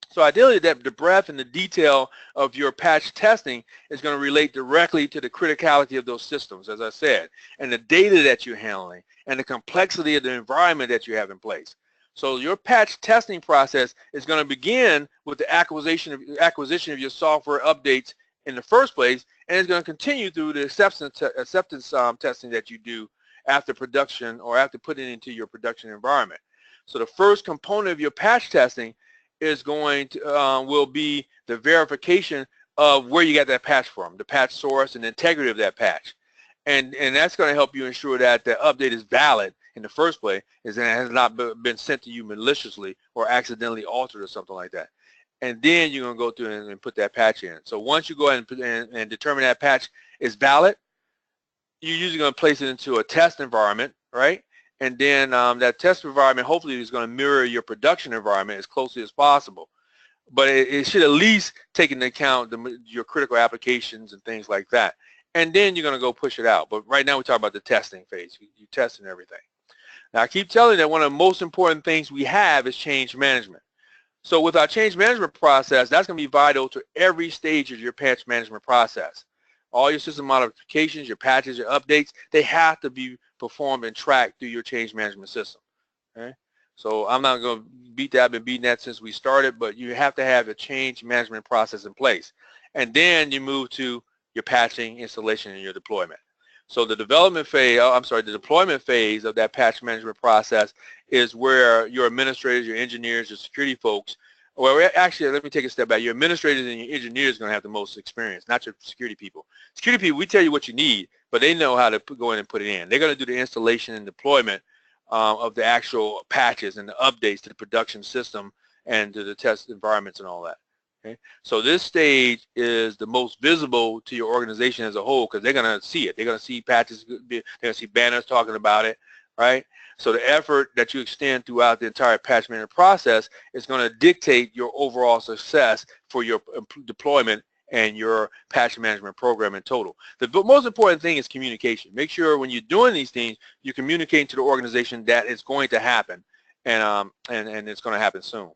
So ideally that the breadth and the detail of your patch testing is going to relate directly to the criticality of those systems, as I said, and the data that you're handling and the complexity of the environment that you have in place. So your patch testing process is going to begin with the acquisition of your software updates in the first place, and it's going to continue through the acceptance testing that you do after production or after putting it into your production environment. So the first component of your patch testing is going to will be the verification of where you got that patch from, the patch source and the integrity of that patch, and that's going to help you ensure that the update is valid in the first place, is that it has not been sent to you maliciously or accidentally altered or something like that. And then you're going to go through and put that patch in. So once you go ahead and determine that patch is valid, you're usually going to place it into a test environment, right? And then that test environment hopefully is going to mirror your production environment as closely as possible. But it should at least take into account your critical applications and things like that. And then you're going to go push it out. But right now we talk about the testing phase. You testing everything. Now I keep telling you that one of the most important things we have is change management. So with our change management process, that's going to be vital to every stage of your patch management process. All your system modifications, your patches, your updates, they have to be performed and tracked through your change management system. Okay? So I'm not going to beat that. I've been beating that since we started, but you have to have a change management process in place. And then you move to your patching, installation, and your deployment. So the deployment phase of that patch management process is where your administrators, your engineers, your security folks, well, actually, let me take a step back. Your administrators and your engineers are going to have the most experience, not your security people. Security people, we tell you what you need, but they know how to go in and put it in. They're going to do the installation and deployment of the actual patches and the updates to the production system and to the test environments and all that. Okay? So this stage is the most visible to your organization as a whole because they're going to see it. They're going to see patches, they're going to see banners talking about it, right? So the effort that you extend throughout the entire patch management process is going to dictate your overall success for your deployment and your patch management program in total. The most important thing is communication. Make sure when you're doing these things, you're communicating to the organization that it's going to happen and it's going to happen soon.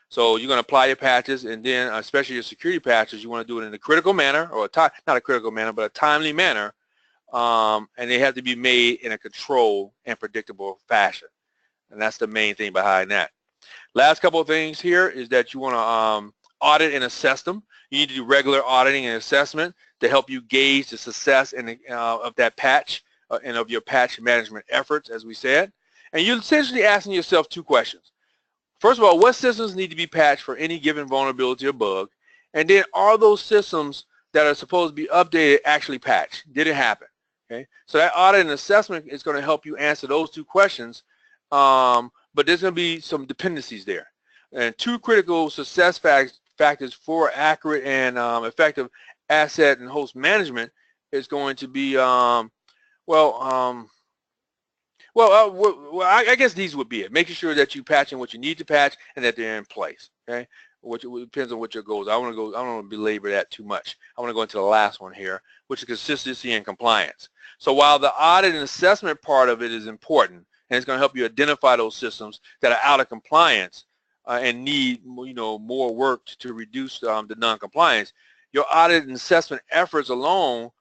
So you're going to apply your patches, and then especially your security patches, you want to do it in a critical manner, or not a critical manner, but a timely manner, and they have to be made in a controlled and predictable fashion. And that's the main thing behind that. Last couple of things here is that you want to audit and assess them. You need to do regular auditing and assessment to help you gauge the success of that patch and of your patch management efforts, as we said. And you're essentially asking yourself two questions. First of all, what systems need to be patched for any given vulnerability or bug? And then are those systems that are supposed to be updated actually patched? Did it happen? Okay, so that audit and assessment is going to help you answer those two questions, but there's going to be some dependencies there. And two critical success factors for accurate and effective asset and host management is going to be, I guess these would be it. Making sure that you patching what you need to patch and that they're in place. Okay, which depends on what your goals. I don't want to belabor that too much. I want to go into the last one here, which is consistency and compliance. So while the audit and assessment part of it is important, and it's going to help you identify those systems that are out of compliance and need, more work to reduce the non-compliance, your audit and assessment efforts alone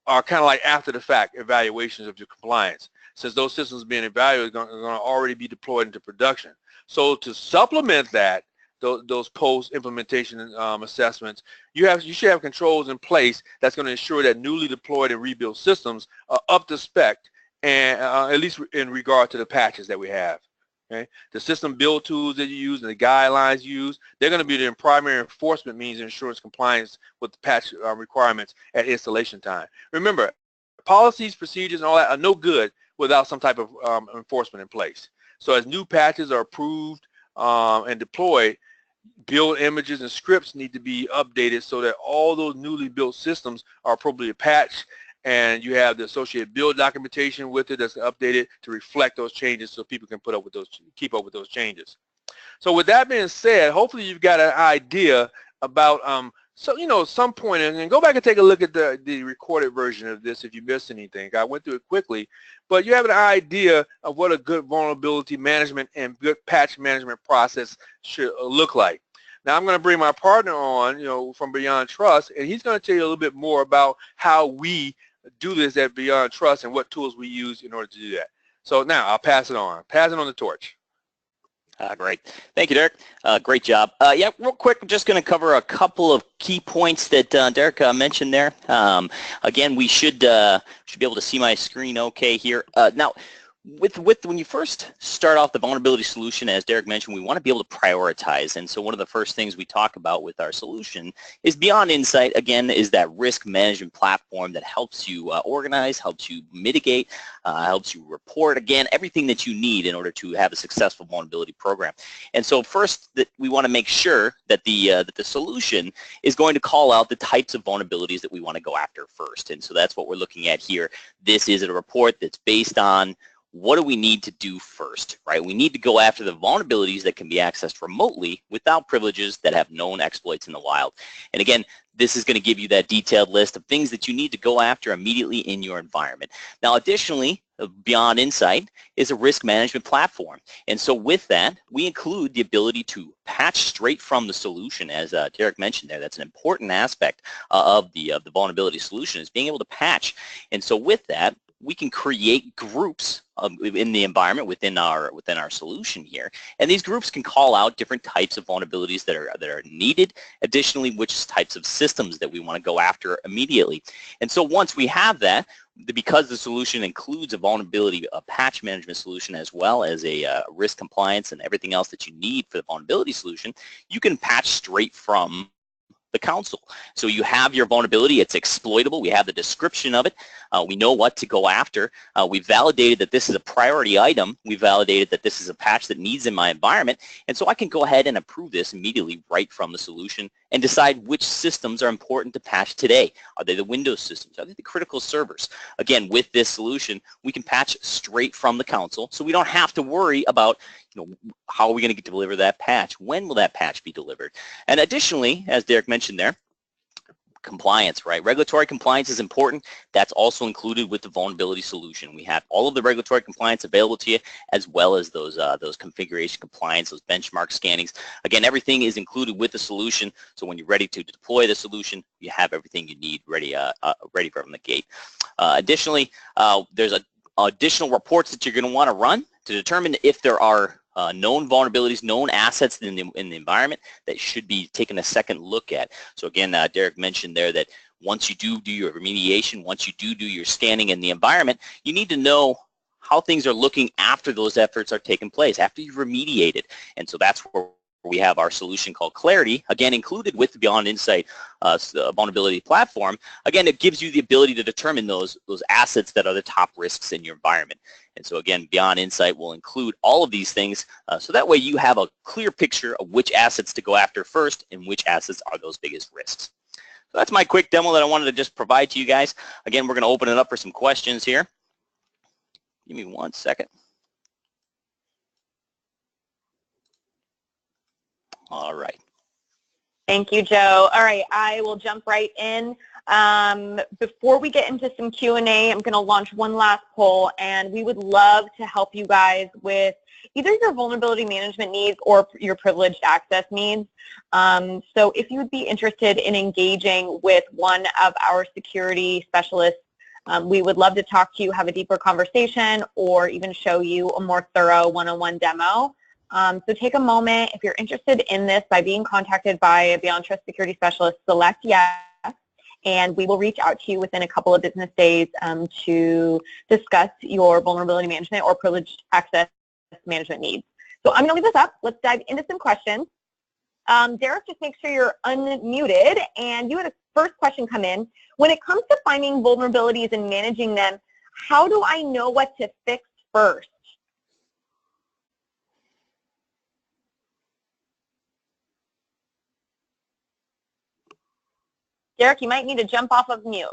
are kind of like after the fact evaluations of your compliance, since those systems being evaluated are going to already be deployed into production. So to supplement that, those post-implementation assessments, you should have controls in place that's going to ensure that newly deployed and rebuilt systems are up to spec, and at least in regard to the patches that we have. Okay, the system build tools that you use and the guidelines you use, they're going to be the primary enforcement means of ensuring compliance with the patch requirements at installation time. Remember, policies, procedures, and all that are no good without some type of enforcement in place. So as new patches are approved and deployed, build images and scripts need to be updated so that all those newly built systems are appropriately patched, and you have the associated build documentation with it that's updated to reflect those changes so people can keep up with those changes. So with that being said, hopefully you've got an idea about some point, and go back and take a look at the recorded version of this if you missed anything. I went through it quickly, but you have an idea of what a good vulnerability management and good patch management process should look like. Now I'm going to bring my partner on, from Beyond Trust, and he's going to tell you a little bit more about how we do this at Beyond Trust and what tools we use in order to do that. So now I'll pass it on the torch. Great. Thank you, Derek. Great job. Yeah, real quick, I'm just going to cover a couple of key points that Derek mentioned there. Again, we should be able to see my screen okay here. Now, when you first start off the vulnerability solution, as Derek mentioned, we want to be able to prioritize. And so one of the first things we talk about with our solution is Beyond Insight, again, is that risk management platform that helps you organize, helps you mitigate, helps you report, again, everything that you need in order to have a successful vulnerability program. And so first, we want to make sure that the solution is going to call out the types of vulnerabilities that we want to go after first. And so that's what we're looking at here. This is a report that's based on what do we need to do first, right? We need to go after the vulnerabilities that can be accessed remotely without privileges that have known exploits in the wild. And again, this is going to give you that detailed list of things that you need to go after immediately in your environment. Now, additionally, Beyond Insight is a risk management platform. And so with that, we include the ability to patch straight from the solution, as Derek mentioned there. That's an important aspect of the vulnerability solution, is being able to patch. And so with that, we can create groups in the environment within our solution here, and these groups can call out different types of vulnerabilities that are needed. Additionally, which types of systems that we want to go after immediately. And so once we have that, because the solution includes a vulnerability patch management solution as well as a risk compliance and everything else that you need for the vulnerability solution, you can patch straight from the console. So you have your vulnerability, it's exploitable, we have the description of it, we know what to go after, we validated that this is a priority item, we validated that this is a patch that needs in my environment, and so I can go ahead and approve this immediately right from the solution and decide which systems are important to patch today. Are they the Windows systems? Are they the critical servers? Again, with this solution, we can patch straight from the console, so we don't have to worry about how are we going to deliver that patch? When will that patch be delivered? And additionally, as Derek mentioned there, compliance, right? Regulatory compliance is important. That's also included with the vulnerability solution. We have all of the regulatory compliance available to you, as well as those configuration compliance, those benchmark scannings. Again, everything is included with the solution. So when you're ready to deploy the solution, you have everything you need ready from the gate. Additionally, there's additional reports that you're going to want to run to determine if there are known vulnerabilities, known assets in the environment that should be taken a second look at. So again, Derek mentioned there that once you do your remediation, once you do your scanning in the environment, you need to know how things are looking after those efforts are taking place, after you've remediated. And so that's where we have our solution called Clarity, again included with the Beyond Insight vulnerability platform. Again, it gives you the ability to determine those assets that are the top risks in your environment. And so again, Beyond Insight will include all of these things, so that way you have a clear picture of which assets to go after first and which assets are those biggest risks. So that's my quick demo that I wanted to just provide to you guys. Again, we're going to open it up for some questions here. Give me 1 second. All right. Thank you, Joe. All right, I will jump right in. Before we get into some Q&A, I'm going to launch one last poll, and we would love to help you guys with either your vulnerability management needs or your privileged access needs. So if you would be interested in engaging with one of our security specialists, we would love to talk to you, have a deeper conversation, or even show you a more thorough one-on-one demo. So take a moment. If you're interested in this, by being contacted by a Beyond Trust security specialist, select yes, and we will reach out to you within a couple of business days to discuss your vulnerability management or privileged access management needs. So I'm going to leave this up. Let's dive into some questions. Derek, just make sure you're unmuted. And you had a first question come in. When it comes to finding vulnerabilities and managing them, how do I know what to fix first? Derek, you might need to jump off of mute.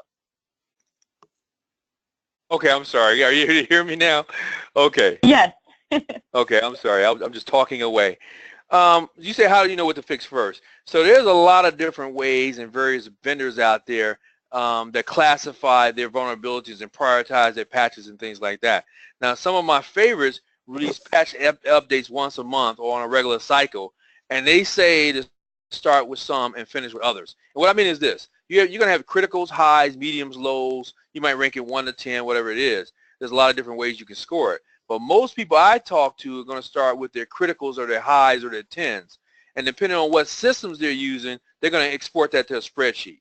Okay, I'm sorry. Are you able to hear me now? Okay. Yes. Okay, I'm sorry. I'm just talking away. You say, how do you know what to fix first? So there's a lot of different ways and various vendors out there that classify their vulnerabilities and prioritize their patches and things like that. Now, some of my favorites release patch updates once a month or on a regular cycle, and they say to start with some and finish with others. And what I mean is this. You're going to have criticals, highs, mediums, lows. You might rank it 1 to 10, whatever it is. There's a lot of different ways you can score it. But most people I talk to are going to start with their criticals or their highs or their 10s. And depending on what systems they're using, they're going to export that to a spreadsheet.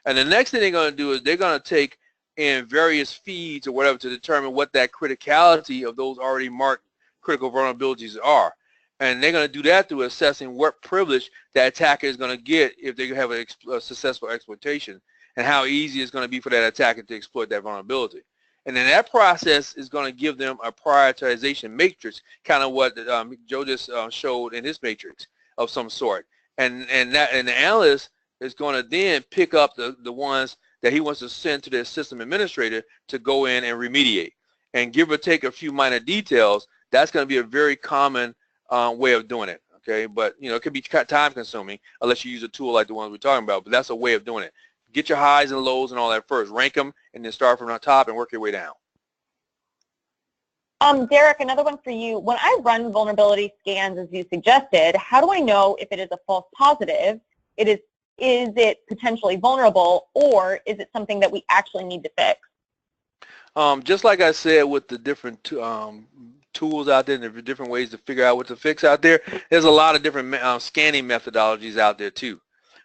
And the next thing they're going to do is they're going to take in various feeds or whatever to determine what that criticality of those already marked critical vulnerabilities are. And they're going to do that through assessing what privilege that attacker is going to get if they have a successful exploitation, and how easy it's going to be for that attacker to exploit that vulnerability. And then that process is going to give them a prioritization matrix, kind of what Joe just showed in his matrix of some sort. And the analyst is going to then pick up the ones that he wants to send to their system administrator to go in and remediate. And give or take a few minor details, that's going to be a very common way of doing it. Okay, but it could be time consuming unless you use a tool like the ones we're talking about, but that's a way of doing it. Get your highs and lows and all that first, rank them, and then start from the top and work your way down. Derek, another one for you. When I run vulnerability scans as you suggested, how do I know if it is a false positive? Is it potentially vulnerable, or is it something that we actually need to fix? Just like I said with the different tools out there and the different ways to figure out what to fix out there, there's a lot of different scanning methodologies out there too.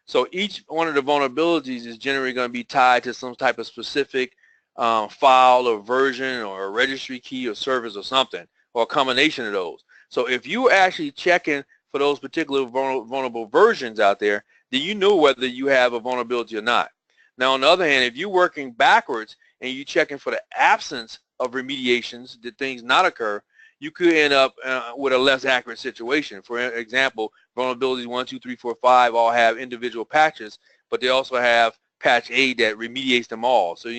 So each one of the vulnerabilities is generally going to be tied to some type of specific file or version or a registry key or service or something, or a combination of those. So if you're actually checking for those particular vulnerable versions out there, then you know whether you have a vulnerability or not. Now, on the other hand, if you're working backwards and you're checking for the absence of remediations, did things not occur, you could end up with a less accurate situation. For example, vulnerabilities 1, 2, 3, 4, 5 all have individual patches, but they also have patch A that remediates them all. So,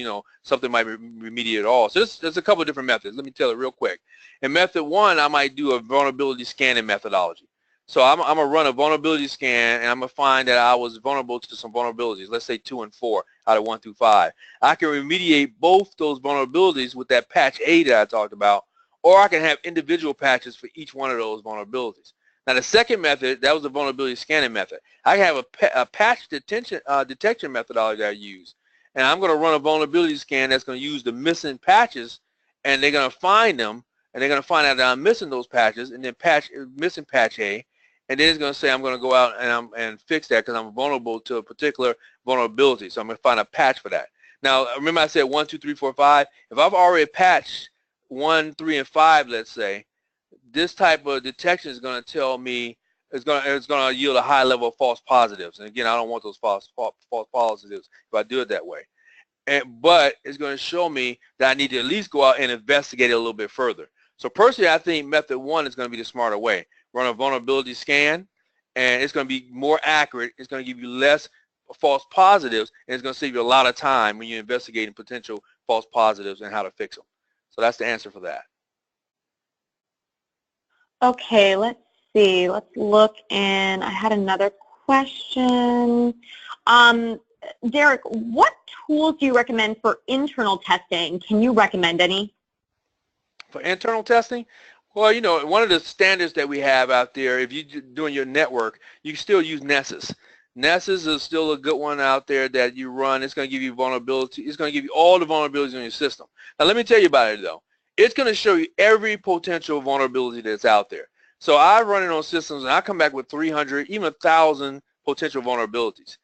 something might remediate all. So there's a couple of different methods. Let me tell it real quick. In method 1, I might do a vulnerability scanning methodology. So I'm going to run a vulnerability scan, and I'm going to find that I was vulnerable to some vulnerabilities, let's say 2 and 4 out of 1 through 5. I can remediate both those vulnerabilities with that patch A that I talked about, or I can have individual patches for each one of those vulnerabilities. Now, the second method, that was the vulnerability scanning method. I have a patch detection methodology that I use, and I'm going to run a vulnerability scan that's going to use the missing patches, and they're going to find them, and they're going to find out that I'm missing those patches, and then missing patch A, and then it's going to say I'm going to go out and fix that because I'm vulnerable to a particular vulnerability. So I'm going to find a patch for that. Now, remember I said 1, 2, 3, 4, 5. If I've already patched 1, 3, and 5, let's say, this type of detection is going to tell me it's going to yield a high level of false positives. And again, I don't want those false positives if I do it that way. But it's going to show me that I need to at least go out and investigate it a little bit further. So personally, I think method 1 is going to be the smarter way. Run a vulnerability scan, and it's going to be more accurate. It's going to give you less false positives, and it's going to save you a lot of time when you're investigating potential false positives and how to fix them. So that's the answer for that. Okay, let's see. Let's look in. I had another question. Derek, what tools do you recommend for internal testing? Can you recommend any? For internal testing? Well, you know, one of the standards that we have out there, if you're doing your network, you can still use Nessus. Nessus is still a good one out there that you run. It's going to give you vulnerability. It's going to give you all the vulnerabilities in your system. Now, let me tell you about it, though. It's going to show you every potential vulnerability that's out there. So I run it on systems, and I come back with 300, even 1,000 potential vulnerabilities.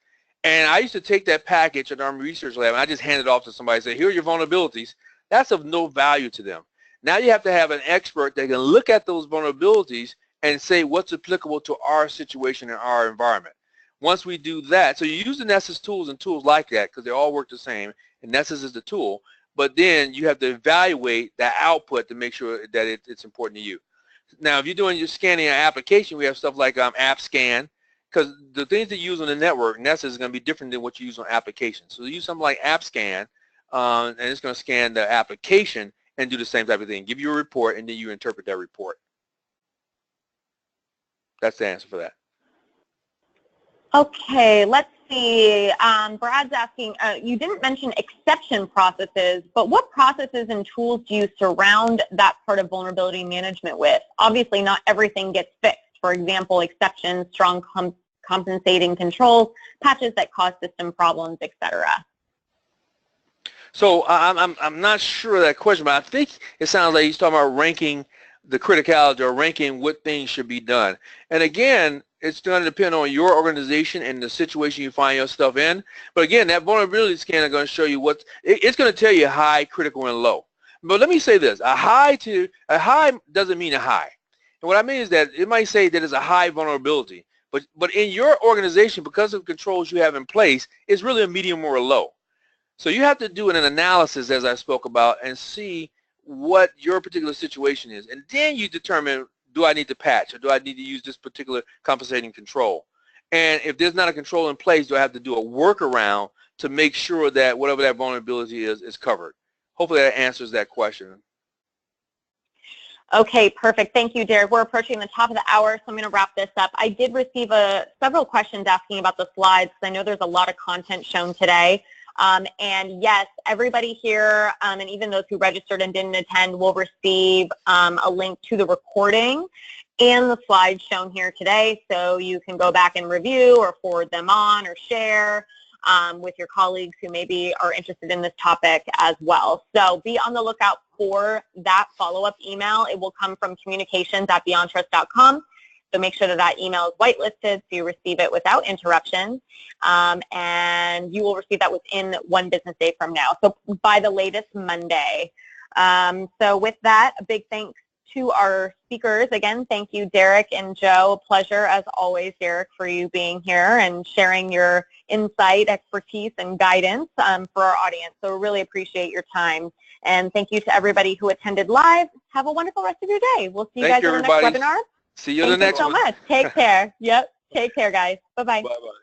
And I used to take that package at the Army Research Lab, and I just hand it off to somebody and say, here are your vulnerabilities. That's of no value to them. Now you have to have an expert that can look at those vulnerabilities and say what's applicable to our situation and our environment. Once we do that, so you use the Nessus tools and tools like that because they all work the same, and Nessus is the tool, but then you have to evaluate that output to make sure that it's important to you. Now, if you're doing your scanning an application, we have stuff like app scan, because the things that you use on the network, Nessus is going to be different than what you use on applications. So you use something like app scan, and it's going to scan the application and do the same type of thing. Give you a report, and then you interpret that report. That's the answer for that. Okay, let's see. Brad's asking, you didn't mention exception processes, but what processes and tools do you surround that part of vulnerability management with? Obviously, not everything gets fixed. For example, exceptions, strong compensating controls, patches that cause system problems, etc. So I'm not sure of that question, but I think it sounds like he's talking about ranking the criticality or ranking what things should be done. And again, it's going to depend on your organization and the situation you find yourself in. But again, that vulnerability scan is going to show you what it's going to tell you high, critical, and low. But let me say this: a high doesn't mean a high. And what I mean is that it might say that it's a high vulnerability, but in your organization, because of controls you have in place, it's really a medium or a low. So you have to do an analysis, as I spoke about, and see what your particular situation is. And then you determine, do I need to patch, or do I need to use this particular compensating control? And if there's not a control in place, do I have to do a workaround to make sure that whatever that vulnerability is covered? Hopefully that answers that question. Okay, perfect. Thank you, Derek. We're approaching the top of the hour, so I'm going to wrap this up. I did receive several questions asking about the slides, because I know there's a lot of content shown today. And yes, everybody here, and even those who registered and didn't attend, will receive a link to the recording and the slides shown here today, so you can go back and review or forward them on or share with your colleagues who maybe are interested in this topic as well. So be on the lookout for that follow-up email. It will come from communications@beyondtrust.com. So make sure that that email is whitelisted so you receive it without interruption, and you will receive that within 1 business day from now, so by the latest Monday. So with that, a big thanks to our speakers. Again, thank you, Derek and Joe. A pleasure, as always, Derek, for you being here and sharing your insight, expertise, and guidance for our audience. So we really appreciate your time. And thank you to everybody who attended live. Have a wonderful rest of your day. We'll see you guys in the next webinar. See you in the next one. Thank you so much. Take care. Yep. Take care, guys. Bye-bye. Bye-bye.